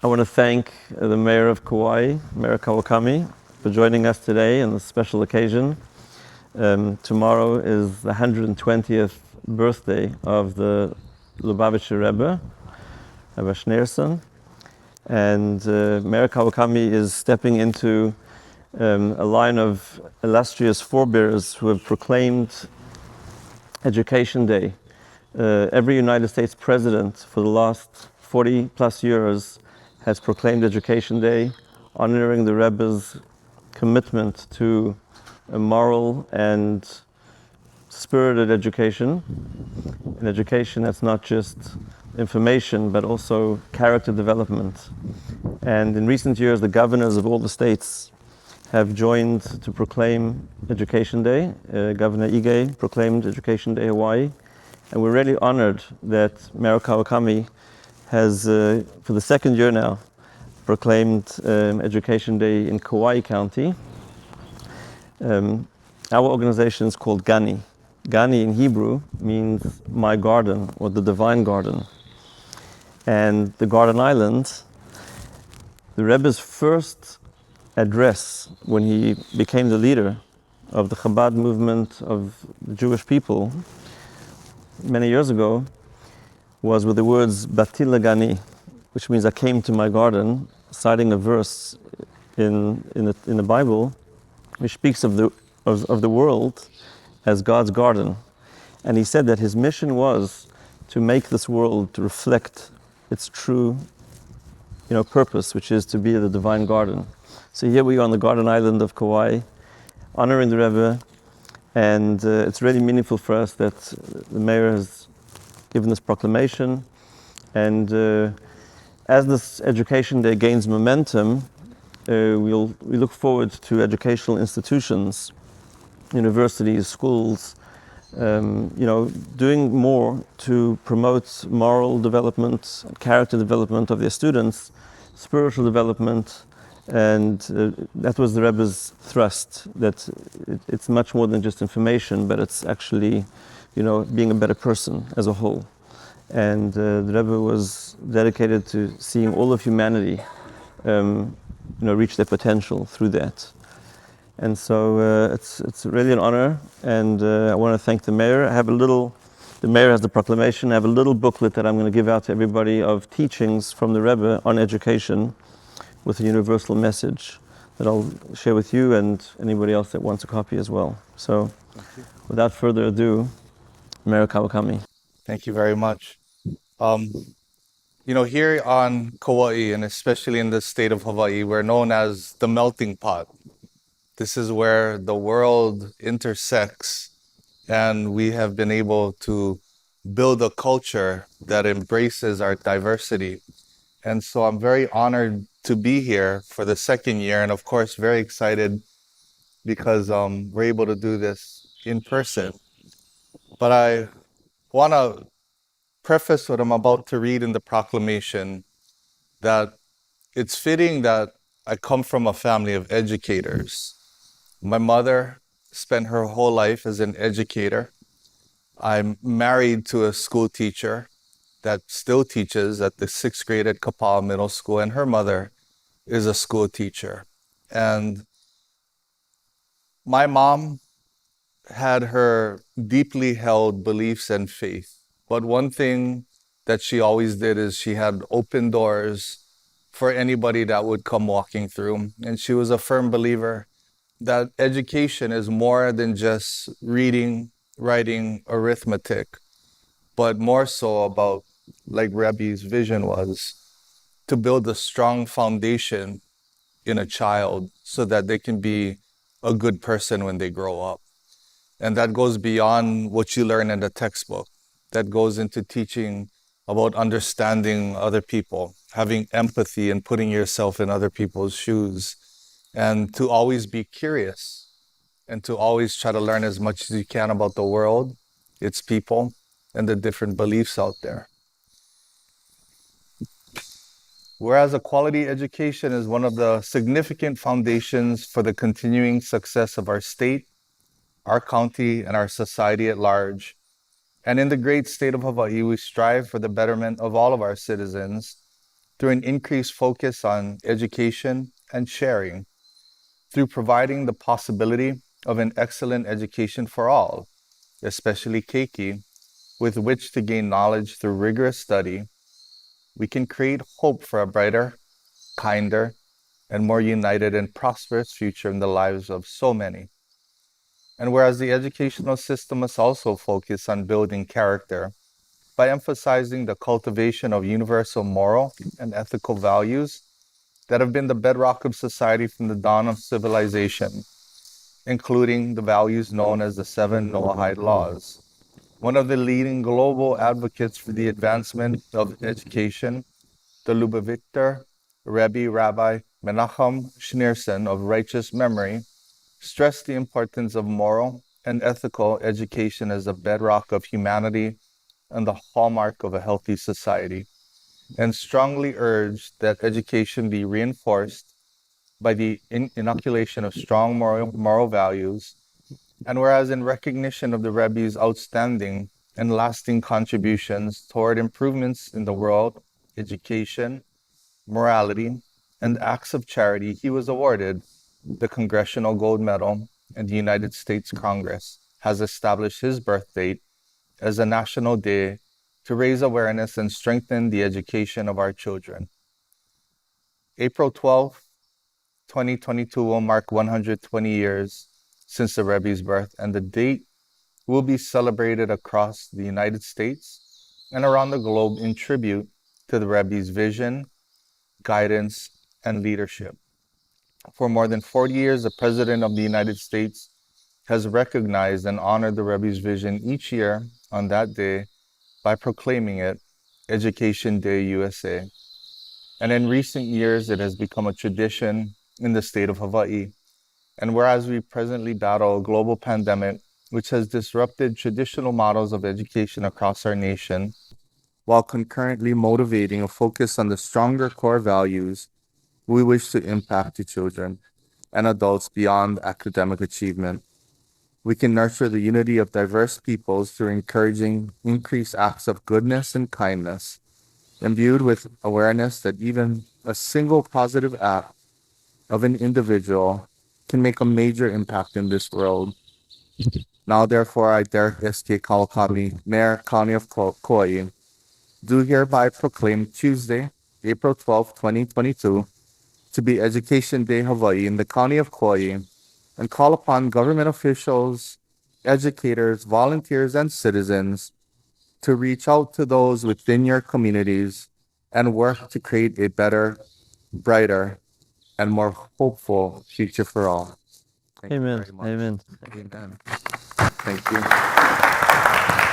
I want to thank the Mayor of Kauai, Mayor Kawakami, for joining us today on this special occasion. Tomorrow is the 120th birthday of the Lubavitcher Rebbe, Rabbi Schneerson, and Mayor Kawakami is stepping into a line of illustrious forebears who have proclaimed Education Day. Every United States president for the last 40 plus years has proclaimed Education Day, honoring the Rebbe's commitment to a moral and spirited education, an education that's not just information but also character development. And in recent years, the governors of all the states have joined to proclaim Education Day. Governor Ige proclaimed Education Day Hawaii, and we're really honored that Mayor Kawakami has, for the second year now, proclaimed Education Day in Kauai County. Our organization is called Gani. Gani in Hebrew means my garden or the divine garden. And the Garden Island, the Rebbe's first address when he became the leader of the Chabad movement of the Jewish people many years ago was with the words Bati Lagani, which means I came to my garden, citing a verse in the Bible which speaks of the world as God's garden. And he said that his mission was to make this world to reflect its true purpose, which is to be the divine garden. So here we are on the Garden Island of Kauai, honoring the Rebbe, and it's really meaningful for us that the mayor has given this proclamation. And as this Education Day gains momentum, we look forward to educational institutions, universities, schools, doing more to promote moral development, character development of their students, spiritual development, and that was the Rebbe's thrust, that it's much more than just information, but it's actually, being a better person as a whole. And the Rebbe was dedicated to seeing all of humanity, reach their potential through that. And so it's really an honor, and I want to thank the mayor. The mayor has the proclamation. I have a little booklet that I'm going to give out to everybody of teachings from the Rebbe on education with a universal message that I'll share with you and anybody else that wants a copy as well. So without further ado, Mayor Kawakami. Thank you very much. Here on Kauai, and especially in the state of Hawaii, we're known as the melting pot. This is where the world intersects, and we have been able to build a culture that embraces our diversity. And so I'm very honored to be here for the second year, and of course, very excited because we're able to do this in person. But I want to preface what I'm about to read in the proclamation, that it's fitting that I come from a family of educators. My mother spent her whole life as an educator. I'm married to a school teacher that still teaches at the 6th grade at Kapaa Middle School, and her mother is a school teacher. And my mom had her deeply held beliefs and faith. But one thing that she always did is she had open doors for anybody that would come walking through. And she was a firm believer that education is more than just reading, writing, arithmetic, but more so about, like Rebbe's vision was, to build a strong foundation in a child so that they can be a good person when they grow up. And that goes beyond what you learn in the textbook. That goes into teaching about understanding other people, having empathy and putting yourself in other people's shoes, and to always be curious and to always try to learn as much as you can about the world, its people, and the different beliefs out there. Whereas a quality education is one of the significant foundations for the continuing success of our state, our county, and our society at large. And in the great state of Hawaii, we strive for the betterment of all of our citizens, through an increased focus on education and sharing, through providing the possibility of an excellent education for all, especially Keiki, with which to gain knowledge through rigorous study, we can create hope for a brighter, kinder, and more united and prosperous future in the lives of so many. And whereas the educational system must also focus on building character by emphasizing the cultivation of universal moral and ethical values that have been the bedrock of society from the dawn of civilization, including the values known as the 7 Noahide Laws. One of the leading global advocates for the advancement of education, the Lubavitcher Rebbe Rabbi Menachem Schneerson of righteous memory, stressed the importance of moral and ethical education as the bedrock of humanity and the hallmark of a healthy society, and strongly urged that education be reinforced by the inoculation of strong moral values. And whereas in recognition of the Rebbe's outstanding and lasting contributions toward improvements in the world, education, morality, and acts of charity, he was awarded the Congressional Gold Medal, and the United States Congress has established his birth date as a national day to raise awareness and strengthen the education of our children. April 12th, 2022 will mark 120 years since the Rebbe's birth, and the date will be celebrated across the United States and around the globe in tribute to the Rebbe's vision, guidance, and leadership. For more than 40 years, the President of the United States has recognized and honored the Rebbe's vision each year on that day by proclaiming it Education Day USA. And in recent years, it has become a tradition in the state of Hawaii. And whereas we presently battle a global pandemic, which has disrupted traditional models of education across our nation, while concurrently motivating a focus on the stronger core values we wish to impact to children and adults beyond academic achievement, we can nurture the unity of diverse peoples through encouraging increased acts of goodness and kindness, imbued with awareness that even a single positive act of an individual can make a major impact in this world. Now, therefore, I, Derek S.K. Kawakami, Mayor, County of Kauai, do hereby proclaim Tuesday, April 12, 2022, to be Education Day Hawaii in the County of Kauai, and call upon government officials, educators, volunteers, and citizens to reach out to those within your communities and work to create a better, brighter, and more hopeful future for all. Thank you Amen. very much. Amen. Amen. Thank you.